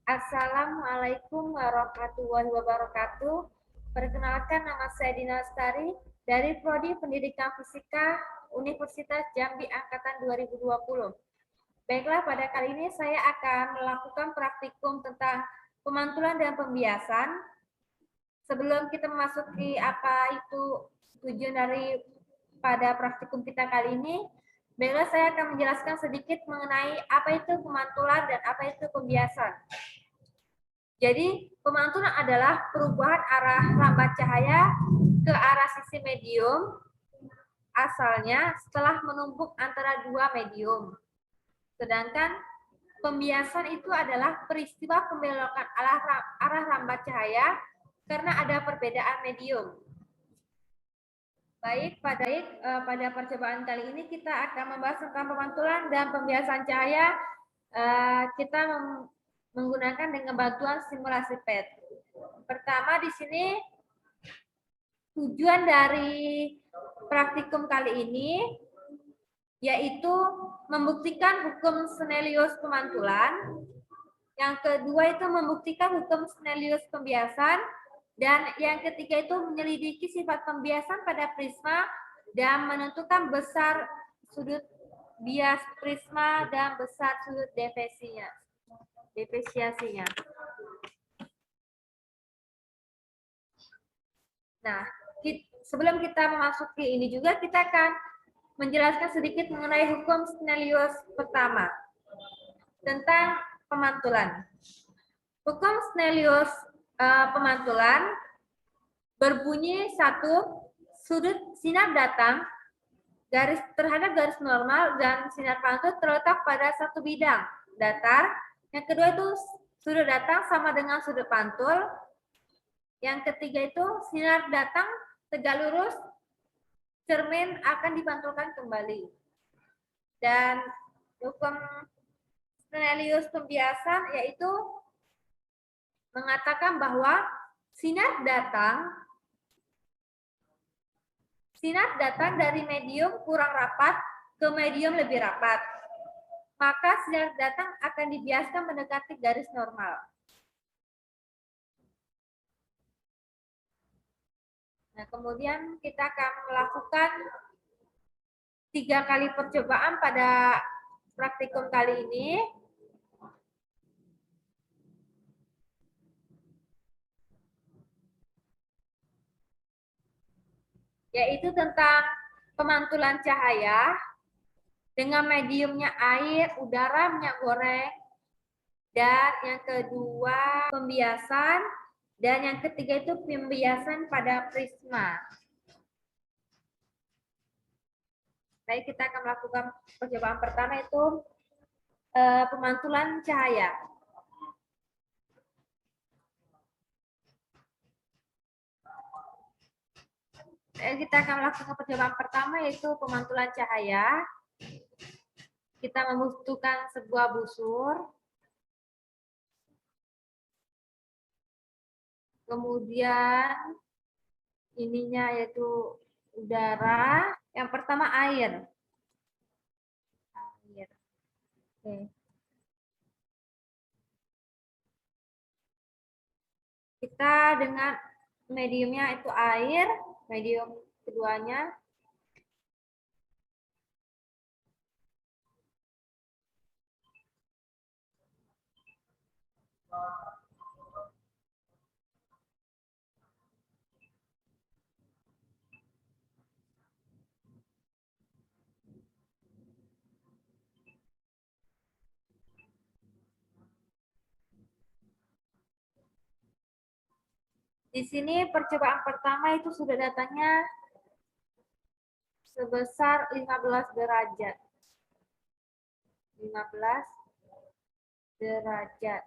Assalamualaikum warahmatullahi wabarakatuh. Perkenalkan, nama saya Dina Lestari dari Prodi Pendidikan Fisika Universitas Jambi Angkatan 2020. Baiklah, pada kali ini saya akan melakukan praktikum tentang pemantulan dan pembiasan. Sebelum kita memasuki apa itu tujuan dari pada praktikum kita kali ini, baiklah saya akan menjelaskan sedikit mengenai apa itu pemantulan dan apa itu pembiasan. Jadi, pemantulan adalah perubahan arah lambat cahaya ke arah sisi medium asalnya setelah menumpuk antara dua medium. Sedangkan pembiasan itu adalah peristiwa pembelokan arah lambat cahaya karena ada perbedaan medium. Baik, pada percobaan kali ini kita akan membahas tentang pemantulan dan pembiasan cahaya. Kita menggunakan dengan bantuan simulasi PET. Pertama di sini tujuan dari praktikum kali ini yaitu membuktikan hukum Snellius pemantulan. Yang kedua itu membuktikan hukum Snellius pembiasan, dan yang ketiga itu menyelidiki sifat pembiasan pada prisma dan menentukan besar sudut bias prisma dan besar sudut defesiasinya. Nah, sebelum kita memasuki ini juga kita akan menjelaskan sedikit mengenai hukum Snellius pertama tentang pemantulan. Hukum Snellius pemantulan berbunyi satu, sudut sinar datang terhadap garis normal dan sinar pantul terletak pada satu bidang datar. Yang kedua itu sudut datang sama dengan sudut pantul. Yang ketiga itu sinar datang tegak lurus, cermin akan dipantulkan kembali. Dan hukum Snellius pembiasan yaitu mengatakan bahwa sinar datang dari medium kurang rapat ke medium lebih rapat. Maka sinar datang akan dibiaskan mendekati garis normal. Nah, kemudian kita akan melakukan 3 kali percobaan pada praktikum kali ini. Yaitu tentang pemantulan cahaya dengan mediumnya air, udara, minyak goreng, dan yang kedua pembiasan, dan yang ketiga itu pembiasan pada prisma. Baik, kita akan melakukan percobaan pertama itu pemantulan cahaya. Kita akan melakukan percobaan pertama yaitu pemantulan cahaya. Kita membutuhkan sebuah busur. Kemudian ininya yaitu udara. Yang pertama air. Oke. Kita dengan mediumnya itu air, medium keduanya. Di sini percobaan pertama itu sudah datanya sebesar 15 derajat. 15 derajat.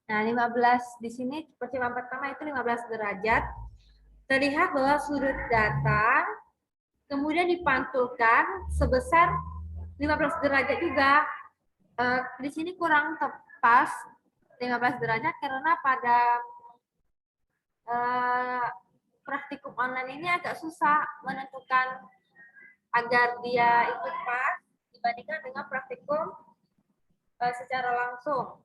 Nah, 15 di sini percobaan pertama itu 15 derajat. Terlihat bahwa sudut datang kemudian dipantulkan sebesar 15 derajat juga. Di sini kurang tepat 15 derajat karena pada praktikum online ini agak susah menentukan agar dia itu pas dibandingkan dengan praktikum secara langsung.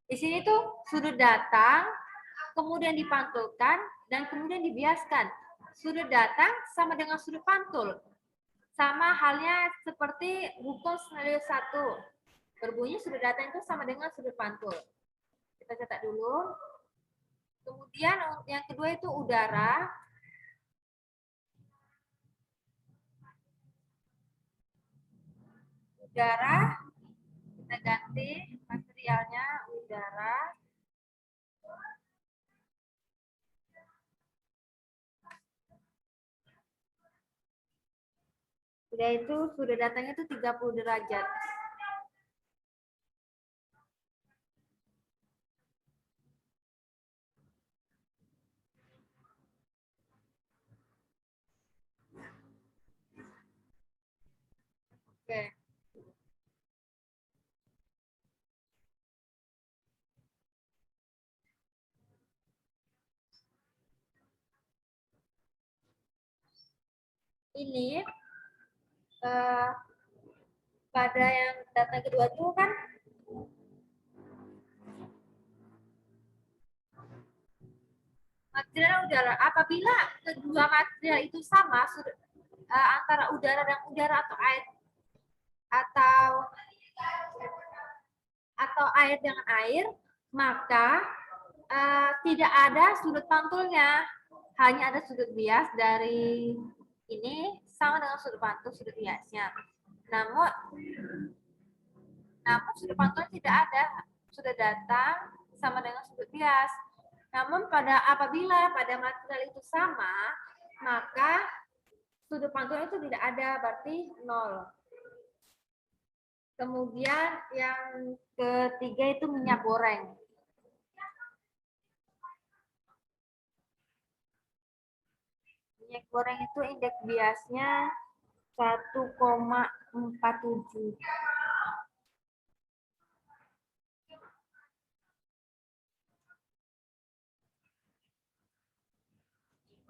Di sini tuh sudut datang, kemudian dipantulkan, dan kemudian dibiaskan. Sudut datang sama dengan sudut pantul. Sama halnya seperti hukum skenario 1. Berbunyi sudut datang itu sama dengan sudut pantul. Kita catat dulu. Kemudian yang kedua itu udara. Udara, kita ganti materialnya udara. Udah itu sudah datangnya itu 30 derajat. Oke. Ini pada yang data kedua tuh kan material udara. Apabila kedua material itu sama antara udara dan udara atau air atau air dengan air, maka tidak ada sudut pantulnya, hanya ada sudut bias dari ini sama dengan sudut pantul sudut biasnya. Namun sudut pantul tidak ada, sudah datang sama dengan sudut bias. Namun apabila pada material itu sama, maka sudut pantul itu tidak ada, berarti 0. Kemudian yang ketiga itu minyak goreng. Minyak goreng itu indeks biasnya 1,47.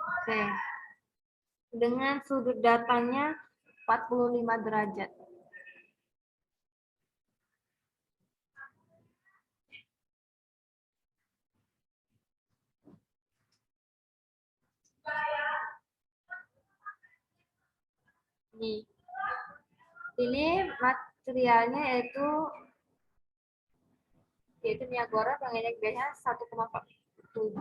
Oke. Dengan sudut datangnya 45 derajat. Ini materialnya yaitu minyak goreng yang indeks biasanya 1,47.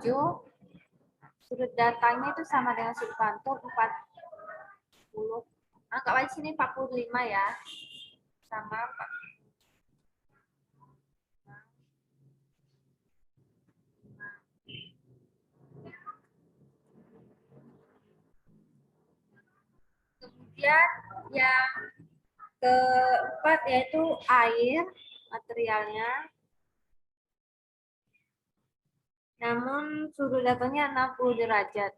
Sudut datangnya itu sama dengan sudut pantul 40. Anggap aja sini 45 ya. Sama 40. Kemudian yang keempat yaitu air materialnya. Namun sudut datangnya 60 derajat.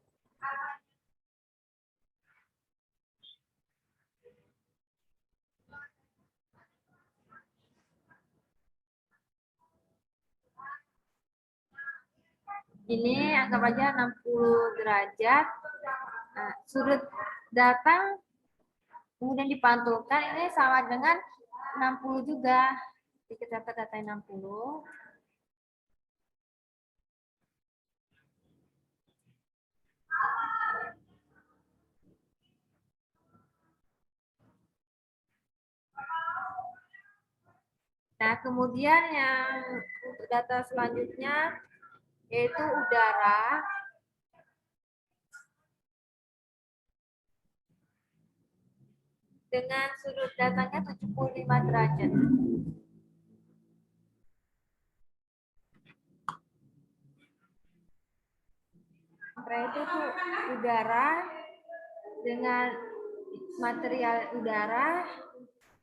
Ini anggap aja 60 derajat. Nah, sudut datang kemudian dipantulkan ini sama dengan 60 juga. Kita catat data 60. Nah, kemudian yang untuk data selanjutnya yaitu udara. Dengan sudut datangnya 75 derajat. Itu tuh udara dengan material udara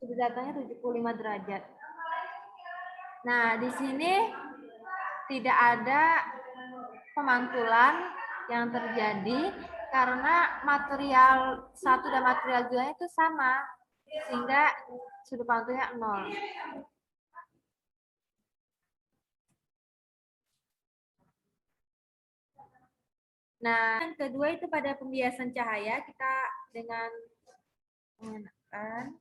sudut datangnya 75 derajat. Nah, di sini tidak ada pemantulan yang terjadi karena material satu dan material dua itu sama, sehingga sudut pantulnya 0. Nah, yang kedua itu pada pembiasan cahaya kita dengan menggunakan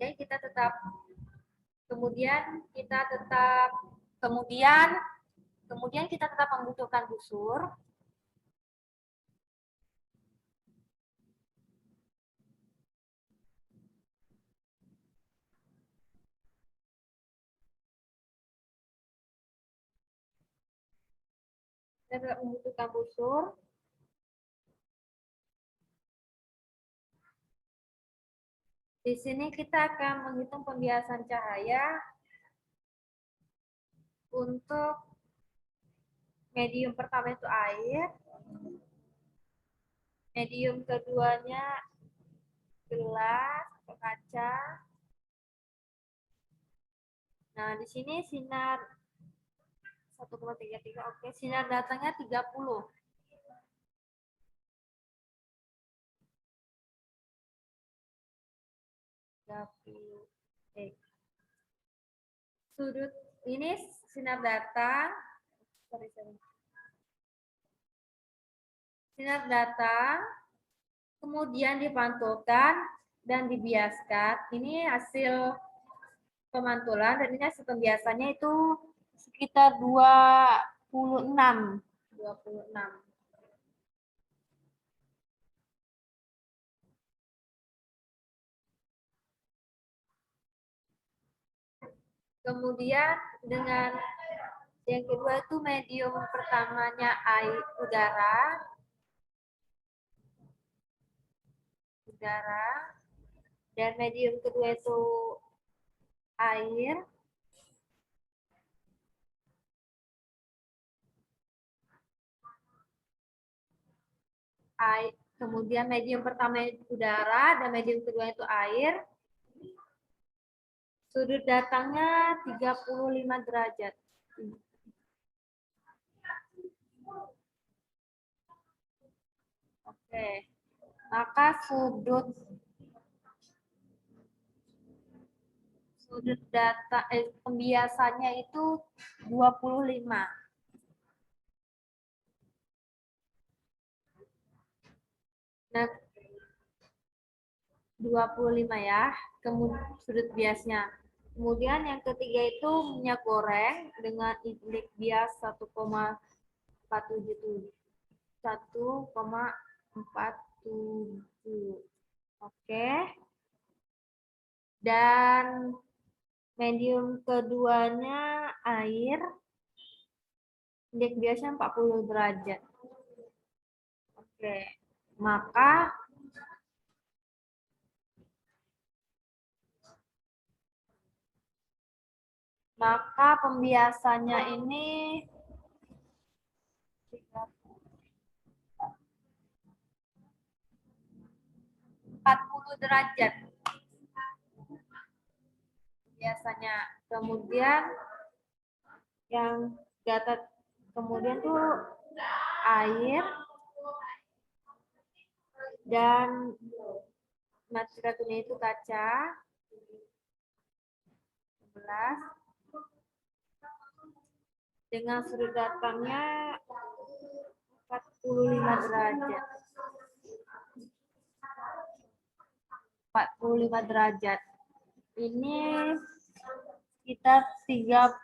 kemudian kita tetap membutuhkan busur. Kita tetap membutuhkan busur. Di sini kita akan menghitung pembiasan cahaya untuk medium pertama itu air, medium keduanya gelas atau kaca. Nah, di sini sinar 1,33, oke, sinar datangnya 30. Sudut ini sinar datang, sinar datang, kemudian dipantulkan dan dibiaskan. Ini hasil pemantulan dan ini hasil pembiasannya itu sekitar 26. Kemudian dengan yang kedua itu medium pertamanya air udara, dan medium kedua itu air. Kemudian medium pertama itu udara dan medium kedua itu air. Sudut datangnya 35 derajat. Oke. Maka sudut pembiasannya itu 25. Nah, 25 ya, kemudian sudut biasnya. Kemudian yang ketiga itu minyak goreng dengan indeks bias 1,477. Oke. Dan medium keduanya air, indeks biasnya 40 derajat. Oke. Maka pembiasannya ini 40 derajat biasanya. Kemudian yang data kemudian tuh air dan materialnya itu kaca 11 dengan sudut datangnya 45 derajat. 45 derajat. Ini sekitar 35.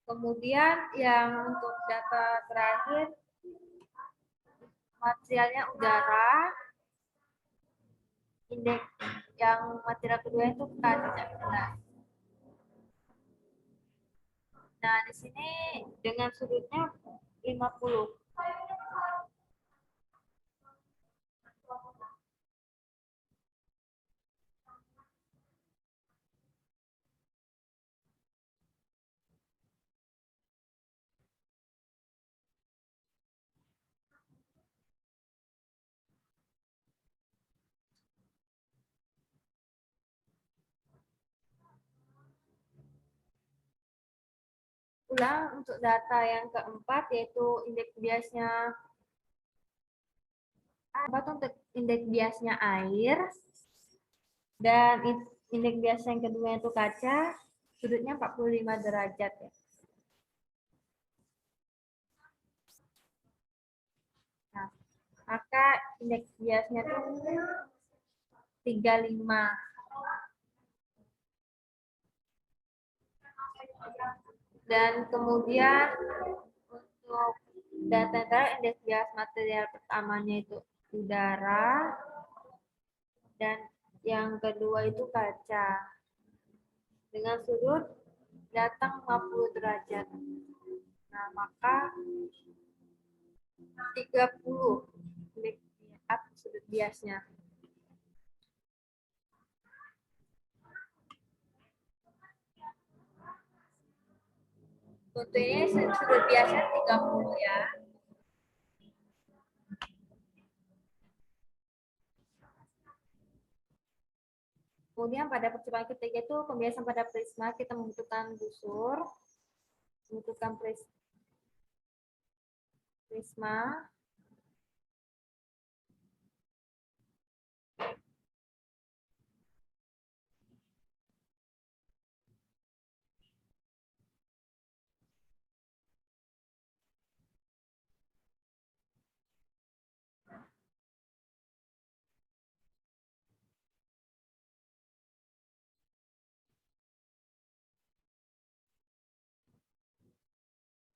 Kemudian yang untuk data terakhir materialnya udara, indeks yang material kedua itu kaca. Nah, di sini dengan sudutnya 50. ulang untuk data yang keempat, yaitu indeks biasnya untuk indeks biasnya air, dan indeks bias yang kedua itu kaca, sudutnya 45 derajat ya. Nah, maka indeks biasnya itu 35. Dan kemudian untuk data indeks bias material pertamanya itu udara, dan yang kedua itu kaca. Dengan sudut datang 50 derajat. Nah, maka 30 sudut biasnya. Untuk ini sudut biasnya 30 ya. Kemudian pada percobaan ketiga itu pembiasan pada prisma, kita membutuhkan busur, membutuhkan prisma,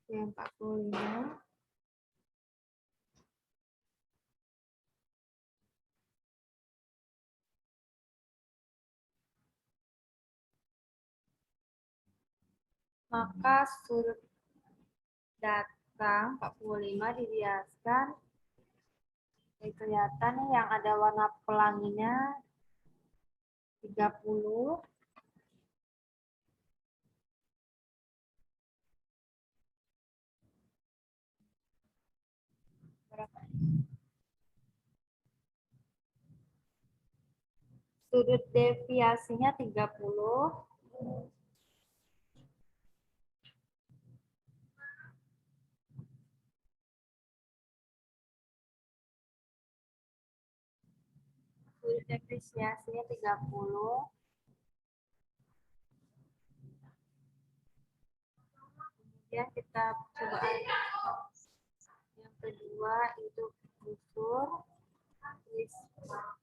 yang 45. Maka sudut datang 45 dibiaskan. Ini kelihatan yang ada warna pelanginya 30. Sudut deviasinya 30. Sudut depresiasinya 30. Kemudian kita coba yang kedua itu busur, prisma.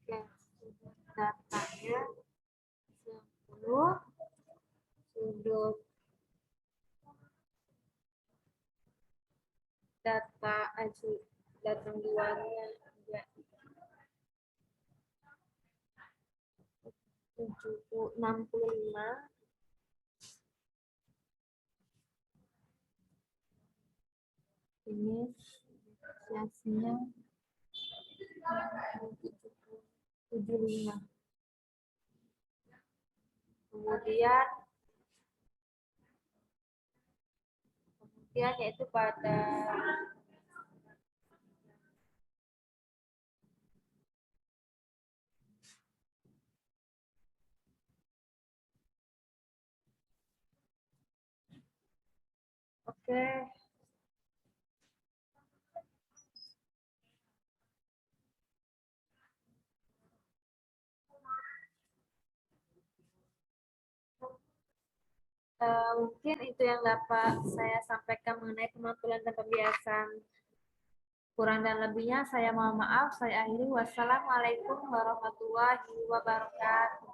Oke, sudut datanya 10, sudut data duanya juga 65. Ini biasanya 75. Kemudian yaitu pada mungkin itu yang dapat saya sampaikan mengenai pemantulan dan pembiasan. Kurang dan lebihnya saya mohon maaf. Saya akhiri. Wassalamualaikum warahmatullahi wabarakatuh.